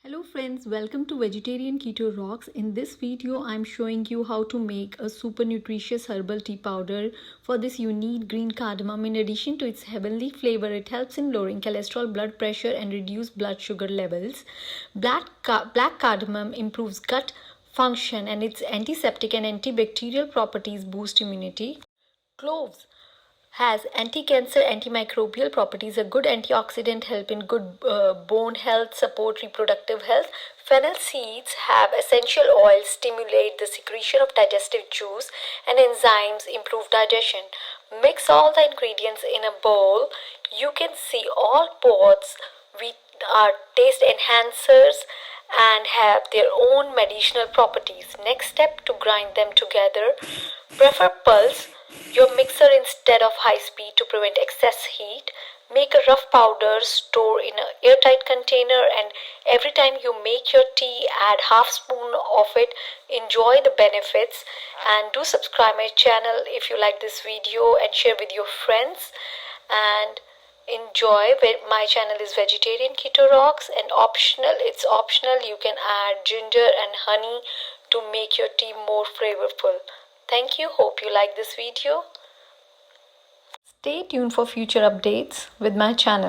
Hello friends, welcome to Vegetarian Keto Rocks. In this video, I'm showing you how to make a super nutritious herbal tea powder. For this, you need green cardamom. In addition to its heavenly flavor, it helps in lowering cholesterol, blood pressure, and reduce blood sugar levels. Black cardamom improves gut function, and its antiseptic and antibacterial properties boost immunity. Cloves has anti-cancer, antimicrobial properties, a good antioxidant, help in good bone health, support reproductive health. Fennel seeds have essential oils, stimulate the secretion of digestive juice, and enzymes improve digestion. Mix all the ingredients in a bowl. You can see all pods are taste enhancers and have their own medicinal properties. Next step, to grind them together. Prefer pulse your mixer instead of high speed to prevent excess heat. Make a rough powder, store in an airtight container, and every time you make your tea, add half spoon of it. Enjoy the benefits, and do subscribe my channel if you like this video, and share with your friends. And enjoy. My channel is Vegetarian Keto Rocks, and it's optional, you can add ginger and honey to make your tea more flavorful. Thank you. Hope you like this video. Stay tuned for future updates with my channel.